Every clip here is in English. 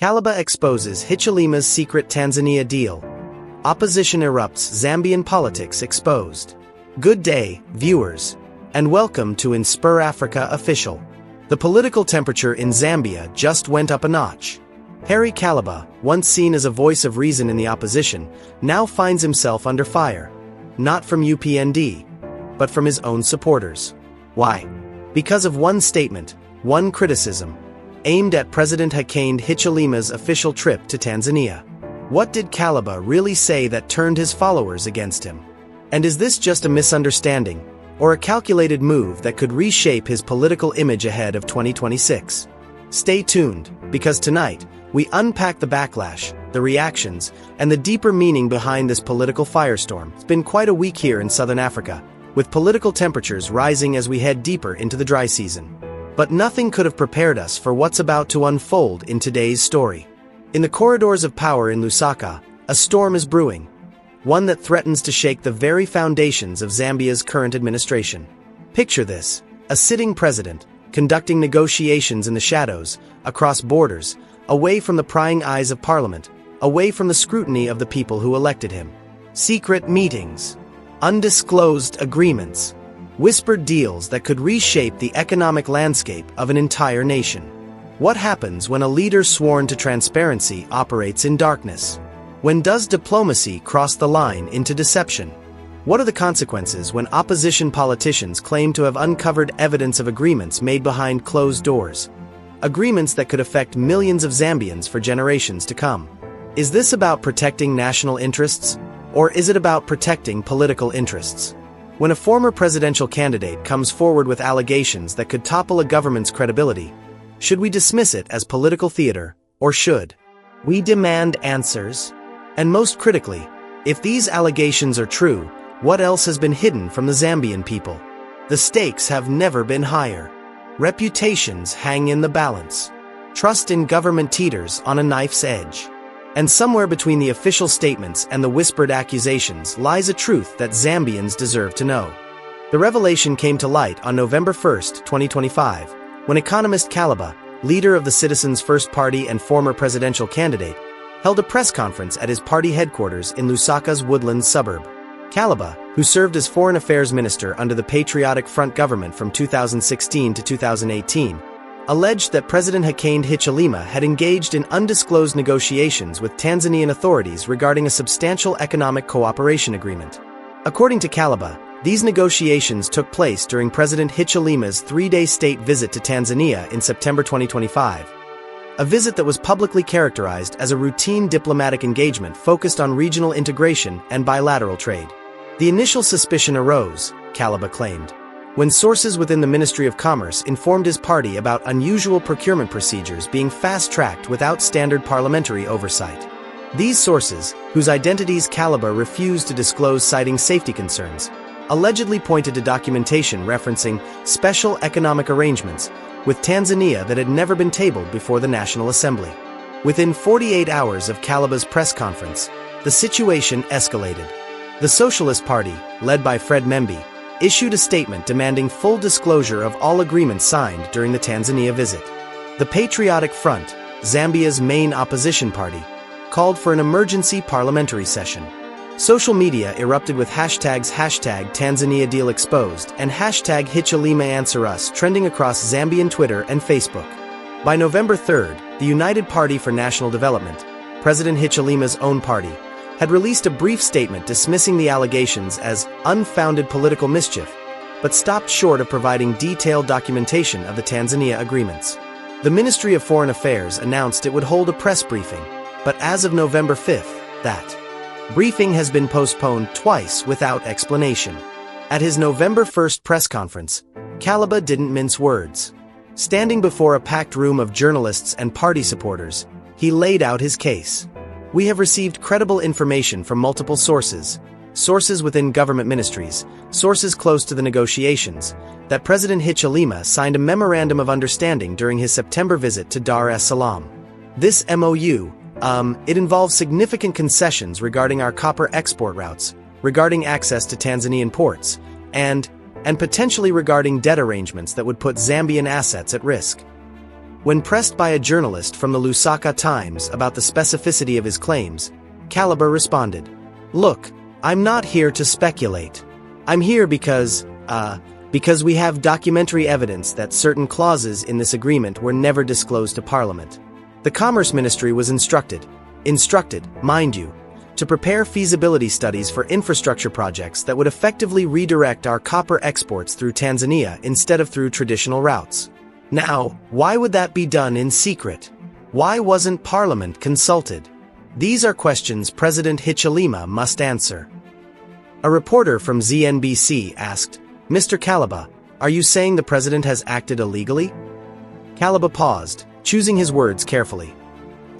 Kalaba exposes Hichilema's secret Tanzania deal. Opposition erupts, Zambian politics exposed. Good day, viewers, and welcome to InspirAfrica Official. The political temperature in Zambia just went up a notch. Harry Kalaba, once seen as a voice of reason in the opposition, now finds himself under fire. Not from UPND, but from his own supporters. Why? Because of one statement, one criticism, aimed at President Hakainde Hichilema's official trip to Tanzania. What did Kalaba really say that turned his followers against him? And is this just a misunderstanding, or a calculated move that could reshape his political image ahead of 2026? Stay tuned, because tonight, we unpack the backlash, the reactions, and the deeper meaning behind this political firestorm. It's been quite a week here in Southern Africa, with political temperatures rising as we head deeper into the dry season. But nothing could have prepared us for what's about to unfold in today's story. In the corridors of power in Lusaka, a storm is brewing, one that threatens to shake the very foundations of Zambia's current administration. Picture this, a sitting president, conducting negotiations in the shadows, across borders, away from the prying eyes of parliament, away from the scrutiny of the people who elected him. Secret meetings, undisclosed agreements, whispered deals that could reshape the economic landscape of an entire nation. What happens when a leader sworn to transparency operates in darkness? When does diplomacy cross the line into deception? What are the consequences when opposition politicians claim to have uncovered evidence of agreements made behind closed doors? Agreements that could affect millions of Zambians for generations to come. Is this about protecting national interests, or is it about protecting political interests? When a former presidential candidate comes forward with allegations that could topple a government's credibility, should we dismiss it as political theater, or should we demand answers? And most critically, if these allegations are true, what else has been hidden from the Zambian people? The stakes have never been higher. Reputations hang in the balance. Trust in government teeters on a knife's edge. And somewhere between the official statements and the whispered accusations lies a truth that Zambians deserve to know. The revelation came to light on November 1, 2025, when economist Kalaba, leader of the Citizens' First Party and former presidential candidate, held a press conference at his party headquarters in Lusaka's Woodlands suburb. Kalaba, who served as Foreign Affairs Minister under the Patriotic Front government from 2016 to 2018, alleged that President Hakainde Hichilema had engaged in undisclosed negotiations with Tanzanian authorities regarding a substantial economic cooperation agreement. According to Kalaba, these negotiations took place during President Hichilema's three-day state visit to Tanzania in September 2025. A visit that was publicly characterized as a routine diplomatic engagement focused on regional integration and bilateral trade. The initial suspicion arose, Kalaba claimed, when sources within the Ministry of Commerce informed his party about unusual procurement procedures being fast-tracked without standard parliamentary oversight. These sources, whose identities Kalaba refused to disclose citing safety concerns, allegedly pointed to documentation referencing special economic arrangements with Tanzania that had never been tabled before the National Assembly. Within 48 hours of Kalaba's press conference, the situation escalated. The Socialist Party, led by Fred Membe, issued a statement demanding full disclosure of all agreements signed during the Tanzania visit. The Patriotic Front, Zambia's main opposition party, called for an emergency parliamentary session. Social media erupted with hashtags #Tanzania Deal Exposed and #Hichilema Answer Us trending across Zambian Twitter and Facebook. By November 3rd, the United Party for National Development, President Hichilema's own party, had released a brief statement dismissing the allegations as unfounded political mischief, but stopped short of providing detailed documentation of the Tanzania agreements. The Ministry of Foreign Affairs announced it would hold a press briefing, but as of November 5th, that briefing has been postponed twice without explanation. At his November 1st press conference, Kalaba didn't mince words. Standing before a packed room of journalists and party supporters, he laid out his case. We have received credible information from multiple sources, sources within government ministries, sources close to the negotiations, that President Hichilema signed a memorandum of understanding during his September visit to Dar es Salaam. This MOU, it involves significant concessions regarding our copper export routes, regarding access to Tanzanian ports, and potentially regarding debt arrangements that would put Zambian assets at risk. When pressed by a journalist from the Lusaka Times about the specificity of his claims, Kalaba responded, "Look, I'm not here to speculate. I'm here because we have documentary evidence that certain clauses in this agreement were never disclosed to Parliament." The Commerce Ministry was instructed, mind you, to prepare feasibility studies for infrastructure projects that would effectively redirect our copper exports through Tanzania instead of through traditional routes. Now, why would that be done in secret? Why wasn't Parliament consulted? These are questions President Hichilema must answer. A reporter from ZNBC asked, "Mr. Kalaba, are you saying the president has acted illegally?" Kalaba paused, choosing his words carefully.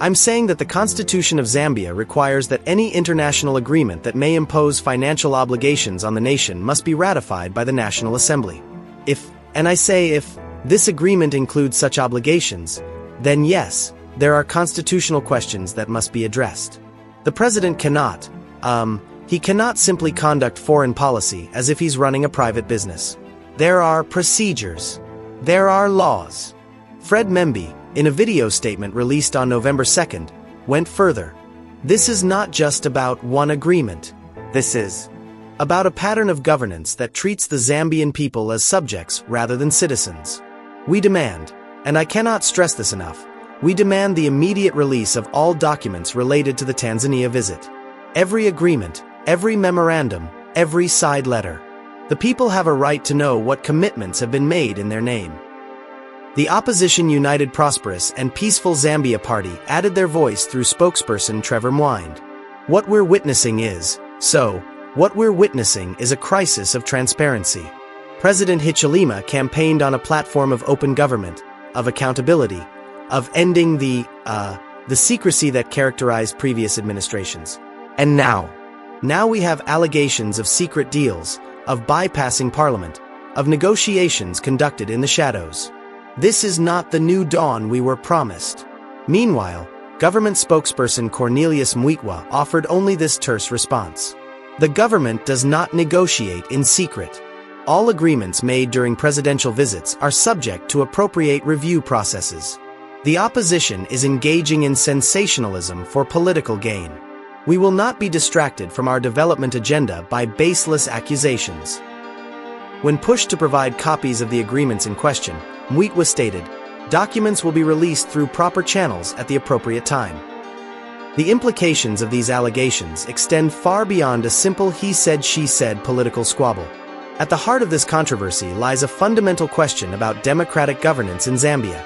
"I'm saying that the Constitution of Zambia requires that any international agreement that may impose financial obligations on the nation must be ratified by the National Assembly. If this agreement includes such obligations, then yes, there are constitutional questions that must be addressed. The president cannot simply conduct foreign policy as if he's running a private business. There are procedures. There are laws." Fred Memby, in a video statement released on November 2nd, went further. "This is not just about one agreement. This is about a pattern of governance that treats the Zambian people as subjects rather than citizens. We demand, and I cannot stress this enough, we demand the immediate release of all documents related to the Tanzania visit. Every agreement, every memorandum, every side letter. The people have a right to know what commitments have been made in their name." The opposition United Prosperous and Peaceful Zambia Party added their voice through spokesperson Trevor Mwind. What we're witnessing is a crisis of transparency. President Hichilema campaigned on a platform of open government, of accountability, of ending the secrecy that characterized previous administrations. And now we have allegations of secret deals, of bypassing Parliament, of negotiations conducted in the shadows. This is not the new dawn we were promised. Meanwhile, government spokesperson Cornelius Mwitwa offered only this terse response. The government does not negotiate in secret. All agreements made during presidential visits are subject to appropriate review processes. The opposition is engaging in sensationalism for political gain. We will not be distracted from our development agenda by baseless accusations. When pushed to provide copies of the agreements in question, Mwitwa stated, "Documents will be released through proper channels at the appropriate time." The implications of these allegations extend far beyond a simple he-said-she-said political squabble. At the heart of this controversy lies a fundamental question about democratic governance in Zambia.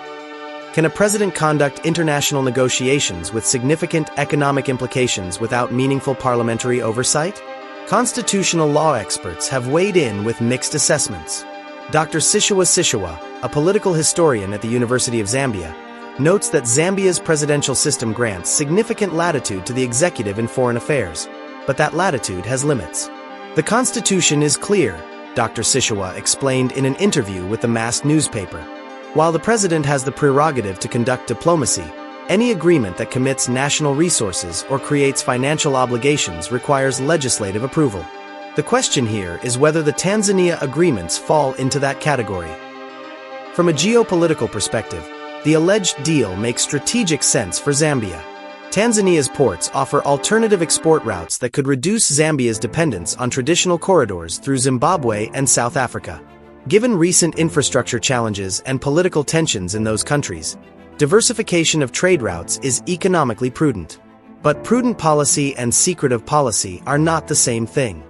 Can a president conduct international negotiations with significant economic implications without meaningful parliamentary oversight? Constitutional law experts have weighed in with mixed assessments. Dr. Sishiwa, a political historian at the University of Zambia, notes that Zambia's presidential system grants significant latitude to the executive in foreign affairs, but that latitude has limits. "The Constitution is clear," Dr. Sishiwa explained in an interview with the mass newspaper. "While the president has the prerogative to conduct diplomacy, any agreement that commits national resources or creates financial obligations requires legislative approval. The question here is whether the Tanzania agreements fall into that category." From a geopolitical perspective, the alleged deal makes strategic sense for Zambia. Tanzania's ports offer alternative export routes that could reduce Zambia's dependence on traditional corridors through Zimbabwe and South Africa. Given recent infrastructure challenges and political tensions in those countries, diversification of trade routes is economically prudent. But prudent policy and secretive policy are not the same thing.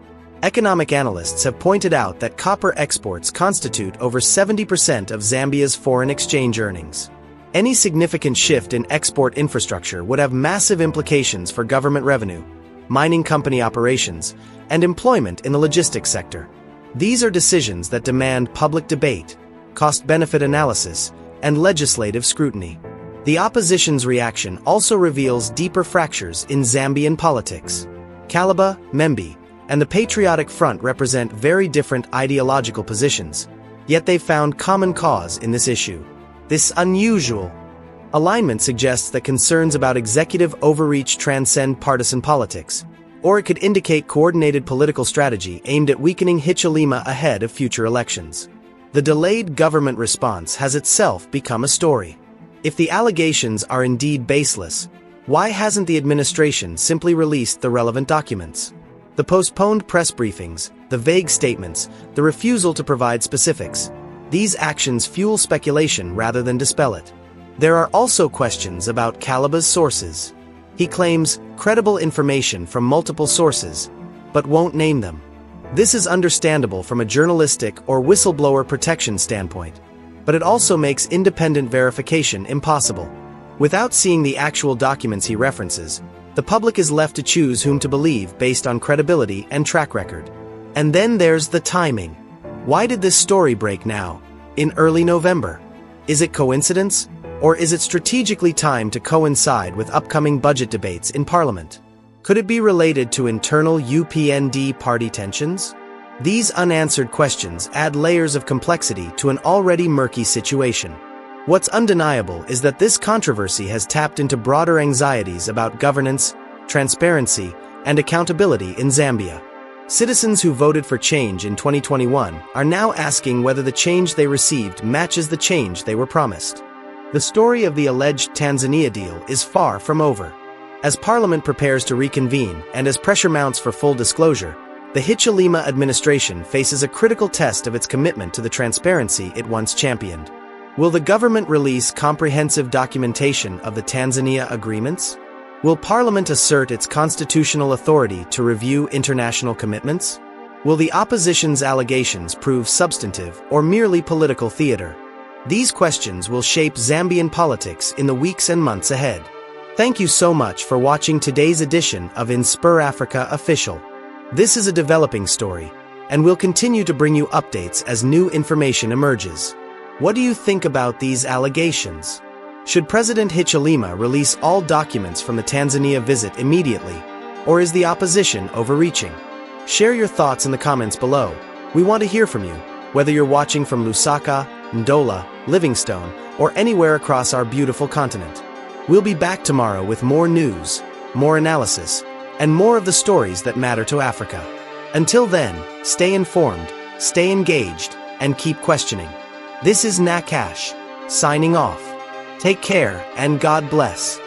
Economic analysts have pointed out that copper exports constitute over 70% of Zambia's foreign exchange earnings. Any significant shift in export infrastructure would have massive implications for government revenue, mining company operations, and employment in the logistics sector. These are decisions that demand public debate, cost-benefit analysis, and legislative scrutiny. The opposition's reaction also reveals deeper fractures in Zambian politics. Kalaba, Memby, and the Patriotic Front represent very different ideological positions, yet they found common cause in this issue. This unusual alignment suggests that concerns about executive overreach transcend partisan politics, or it could indicate coordinated political strategy aimed at weakening Hichilema ahead of future elections. The delayed government response has itself become a story. If the allegations are indeed baseless, why hasn't the administration simply released the relevant documents? The postponed press briefings, the vague statements, the refusal to provide specifics. These actions fuel speculation rather than dispel it. There are also questions about Kalaba's sources. He claims credible information from multiple sources, but won't name them. This is understandable from a journalistic or whistleblower protection standpoint, but it also makes independent verification impossible. Without seeing the actual documents he references, the public is left to choose whom to believe based on credibility and track record. And then there's the timing. Why did this story break now, in early November? Is it coincidence, or is it strategically timed to coincide with upcoming budget debates in Parliament? Could it be related to internal UPND party tensions? These unanswered questions add layers of complexity to an already murky situation. What's undeniable is that this controversy has tapped into broader anxieties about governance, transparency, and accountability in Zambia. Citizens who voted for change in 2021 are now asking whether the change they received matches the change they were promised. The story of the alleged Tanzania deal is far from over. As Parliament prepares to reconvene and as pressure mounts for full disclosure, the Hichilema administration faces a critical test of its commitment to the transparency it once championed. Will the government release comprehensive documentation of the Tanzania agreements? Will Parliament assert its constitutional authority to review international commitments? Will the opposition's allegations prove substantive or merely political theater? These questions will shape Zambian politics in the weeks and months ahead. Thank you so much for watching today's edition of InspirAfrica Official. This is a developing story, and we'll continue to bring you updates as new information emerges. What do you think about these allegations? Should President Hichilema release all documents from the Tanzania visit immediately, or is the opposition overreaching? Share your thoughts in the comments below. We want to hear from you, whether you're watching from Lusaka, Ndola, Livingstone, or anywhere across our beautiful continent. We'll be back tomorrow with more news, more analysis, and more of the stories that matter to Africa. Until then, stay informed, stay engaged, and keep questioning. This is Nakash, signing off. Take care and God bless.